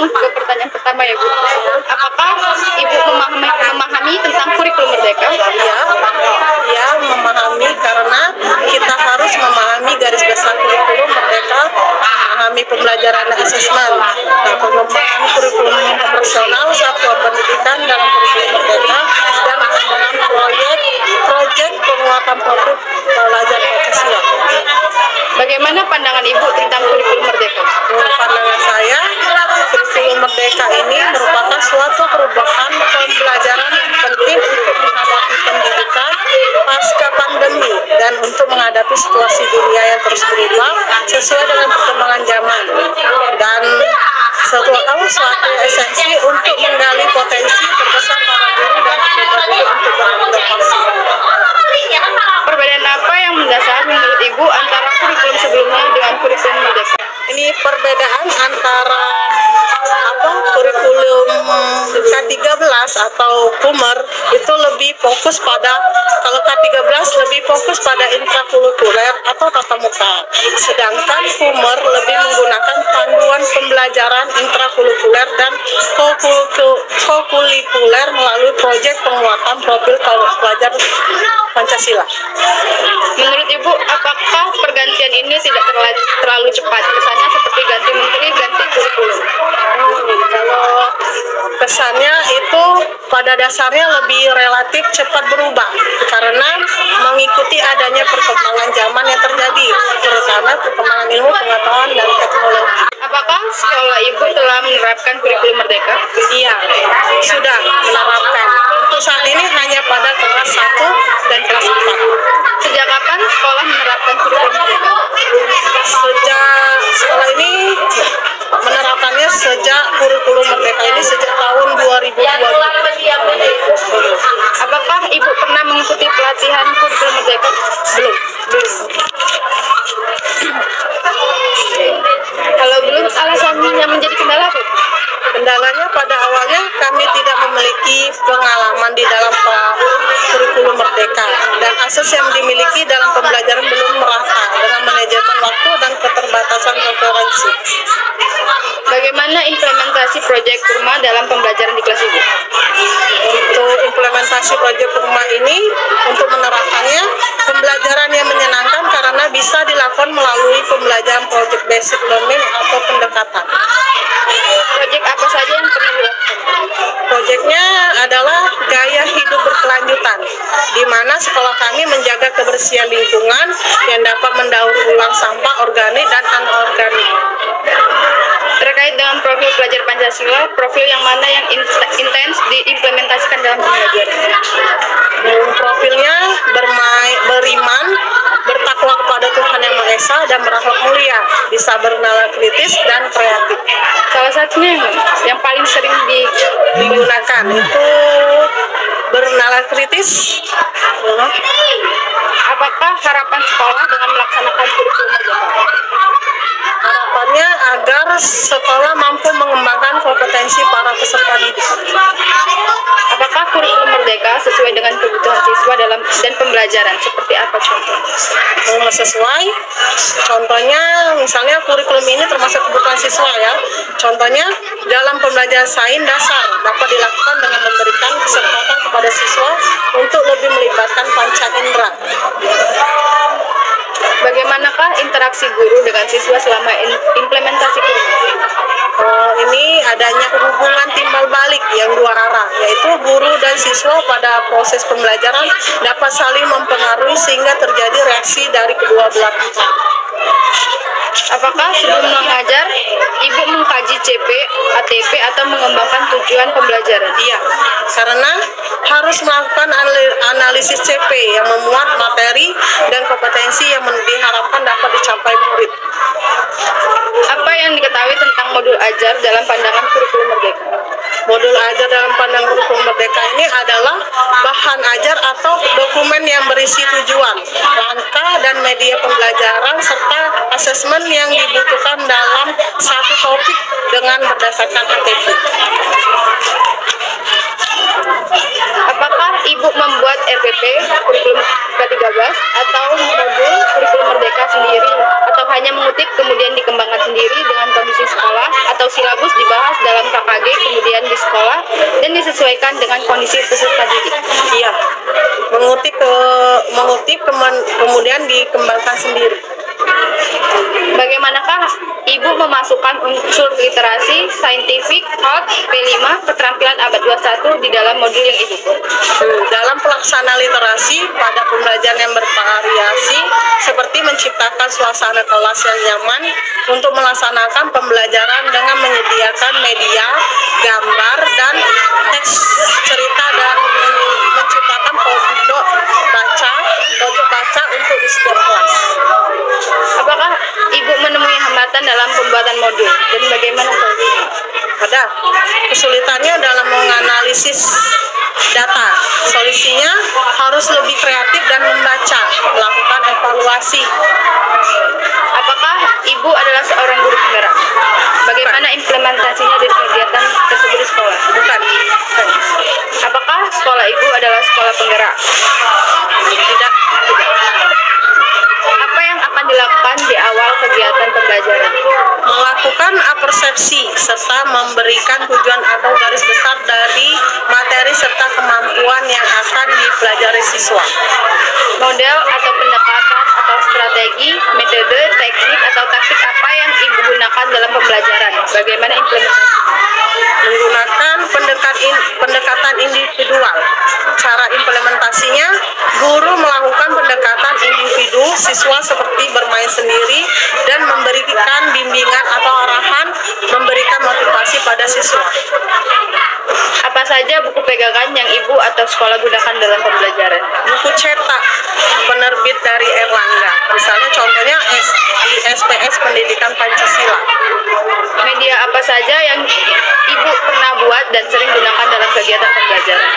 ke pertanyaan pertama ya Bu. Apakah Ibu memahami tentang kurikulum merdeka? Ya, memahami karena kita harus memahami garis besar kurikulum merdeka, memahami pembelajaran dan asesmen. Nah, pengembangan kurikulum profesional satuan pendidikan dalam kurikulum merdeka dan pengembangan proyek penguatan profil pelajar Pancasila. Bagaimana pandangan Ibu tentang kurikulum merdeka? Pandangan saya, kurikulum merdeka ini merupakan suatu perubahan pembelajaran yang penting untuk menghadapi pendidikan pasca pandemi dan untuk menghadapi situasi dunia yang terus berubah sesuai dengan perkembangan zaman, dan suatu esensi untuk menggali potensi terbesar para guru dan siswa untuk berinovasi. Perbedaan apa yang mendasar menurut Ibu antara kurikulum sebelumnya dengan kurikulum merdeka? Ini perbedaan antara kurikulum K13 atau KUMER itu lebih fokus pada, kalau K13 lebih fokus pada intrakurikuler atau tatap muka, sedangkan KUMER lebih menggunakan panduan pembelajaran intrakurikuler dan kokurikuler melalui proyek penguatan profil pelajar Pancasila. Menurut Ibu, apakah pergantian ini tidak terlalu cepat? Kesannya seperti ganti menteri, ganti kurikulum. Kalau kesannya itu pada dasarnya lebih relatif cepat berubah karena mengikuti adanya perkembangan zaman yang terjadi, terutama perkembangan ilmu pengetahuan dan teknologi. Apakah sekolah Ibu telah menerapkan kurikulum merdeka? Iya, sudah menerapkan. Untuk saat ini hanya pada kelas 1 dan kelas 4. Sejak kapan sekolah menerapkan kurikulum merdeka? Sejak sekolah ini menerapkannya sejak kurikulum merdeka ini sejak tahun 2020. Apakah Ibu pernah mengikuti pelatihan kurikulum merdeka? Belum. Kalau belum, alasannya menjadi kendala apa? Kendalanya pada awalnya kami tidak memiliki pengalaman di dalam kurikulum merdeka, dan akses yang dimiliki dalam pembelajaran belum merata dengan manajemen waktu dan keterbatasan referensi. Bagaimana implementasi proyek Kurma dalam pembelajaran di kelas Ibu? Untuk implementasi proyek Kurma ini, untuk menerapkannya, pembelajaran yang menyenangkan karena bisa dilakukan melalui pembelajaran project basic learning atau pendekatan. Proyek apa saja yang pernah dilakukan? Proyeknya adalah gaya hidup berkelanjutan, di mana sekolah kami menjaga kebersihan lingkungan yang dapat mendaur ulang sampah organik dan anorganik. Terkait dengan profil pelajar Pancasila, profil yang mana yang intens diimplementasikan dalam pembelajaran? Profilnya beriman, bertakwa kepada Tuhan Yang Maha Esa, dan berakhlak mulia, bisa bernalar kritis dan kreatif. Salah satunya yang paling sering digunakan itu bernalar kritis. Apakah harapan sekolah dengan melaksanakan kurikulum merdeka? Harapannya agar sekolah mampu mengembangkan kompetensi para peserta didik. Apakah kurikulum merdeka sesuai dengan kebutuhan siswa dan pembelajaran? Seperti apa contohnya? Sesuai. Contohnya, misalnya kurikulum ini termasuk kebutuhan siswa ya. Contohnya, dalam pembelajaran sains dasar dapat dilakukan dengan memberikan kesempatan kepada siswa untuk lebih melibatkan panca indera. Bagaimanakah interaksi guru dengan siswa selama implementasi kurikulum? Ini adanya hubungan timbal balik yang dua arah, yaitu guru dan siswa pada proses pembelajaran dapat saling mempengaruhi sehingga terjadi reaksi dari kedua belah pihak. Apakah sebelum mengajar, Ibu mengkaji CP, ATP, atau mengembangkan tujuan pembelajaran? Iya, karena harus melakukan analisis CP yang memuat materi dan kompetensi yang diharapkan dapat dicapai murid. Apa yang diketahui tentang modul ajar dalam pandangan kurikulum merdeka? Modul ajar dalam pandangan kurikulum merdeka ini adalah bahan ajar atau dokumen yang berisi tujuan, langkah, dan media pembelajaran serta asesmen yang dibutuhkan dalam satu topik dengan berdasarkan ATP. Apakah Ibu membuat RPP kurikulum K13 atau modul kurikulum merdeka sendiri, atau hanya mengutip kemudian dikembangkan sendiri dengan kondisi sekolah, atau silabus dibahas dalam menyesuaikan dengan kondisi peserta didik. Iya, kemudian dikembangkan sendiri. Bagaimanakah Ibu memasukkan unsur literasi, scientific, art, P5, keterampilan abad 21 di dalam modul yang Ibu buat? Dalam pelaksanaan literasi pada pembelajaran yang bervariasi, seperti menciptakan suasana kelas yang nyaman untuk melaksanakan pembelajaran dengan menyediakan media, gambar, dan teks cerita, dan menciptakan pojok baca untuk di setiap kelas. Apakah Ibu menemui hambatan dalam pembuatan modul dan bagaimana solusinya? Ada kesulitannya dalam menganalisis data. Solusinya harus lebih kreatif dan melakukan evaluasi. Apakah Ibu adalah seorang guru penggerak? Bagaimana implementasinya dari kegiatan tersebut di sekolah? Bukan. Apakah sekolah Ibu adalah sekolah penggerak? Tidak. Apa yang akan dilakukan di awal kegiatan pembelajaran? Melakukan apersepsi serta memberikan tujuan atau garis besar dari materi serta kemampuan yang akan dipelajari siswa. Model atau pendekatan atau strategi, metode, teknik atau taktik apa yang Ibu gunakan dalam pembelajaran? Bagaimana implementasinya? Menggunakan pendekatan individual. Cara implementasinya, guru melakukan pendekatan individu siswa seperti bermain sendiri dan memberikan bimbingan atau arahan, memberikan motivasi pada siswa. Apa saja buku pegangan yang Ibu atau sekolah gunakan dalam pembelajaran? Buku cetak penerbit dari Erlangga, misalnya contohnya SPS Pendidikan Pancasila. Media apa saja yang Ibu pernah buat dan sering gunakan dalam kegiatan pembelajaran?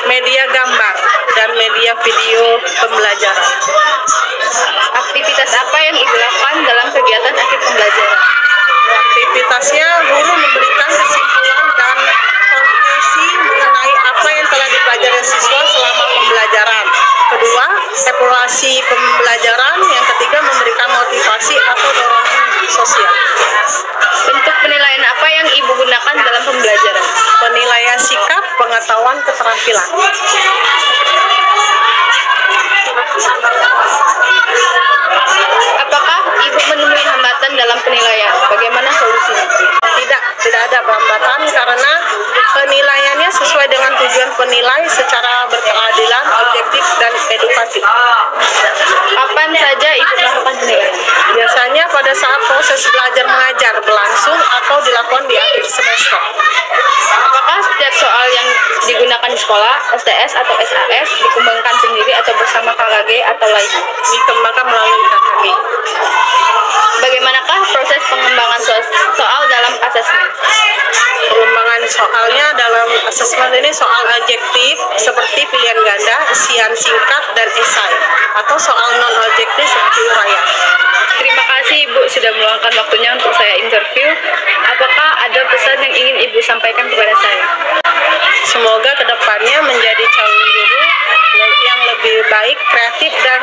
Media gambar dan media video pembelajaran. Aktivitas apa yang Ibu lakukan dalam kegiatan akhir pembelajaran? Aktivitasnya, guru memberikan kesimpulan dan konklusi mengenai apa yang telah dipelajari siswa selama pembelajaran. Kedua, evaluasi pembelajaran. Yang ketiga, memberikan motivasi atau dorongan sosial. Bentuk penilaian apa yang Ibu gunakan dalam pembelajaran? Penilaian sikap, pengetahuan, keterampilan. Apakah Ibu menemui hambatan dalam penilaian? Bagaimana solusinya? Tidak ada hambatan karena penilaiannya sesuai dengan tujuan penilai secara berkeadilan, objektif, dan edukatif. Kapan saja Ibu melakukan penilaian? Biasanya pada saat proses belajar mengajar berlangsung atau dilakukan di akhir semester. Apakah setiap soal yang digunakan di sekolah, STS atau SAS, dikembangkan sendiri atau bersama KKG atau lainnya? Dikembangkan melalui KKG. Bagaimanakah proses pengembangan soal dalam asesmen? Pengembangan soalnya dalam asesmen ini soal objektif seperti pilihan ganda, isian singkat, dan esai, atau soal non-objektif seperti uraian. Terima kasih Ibu sudah meluangkan waktunya untuk saya interview. Apakah ada pesan yang ingin Ibu sampaikan kepada saya? Semoga kedepannya menjadi calon guru yang lebih baik, kreatif, dan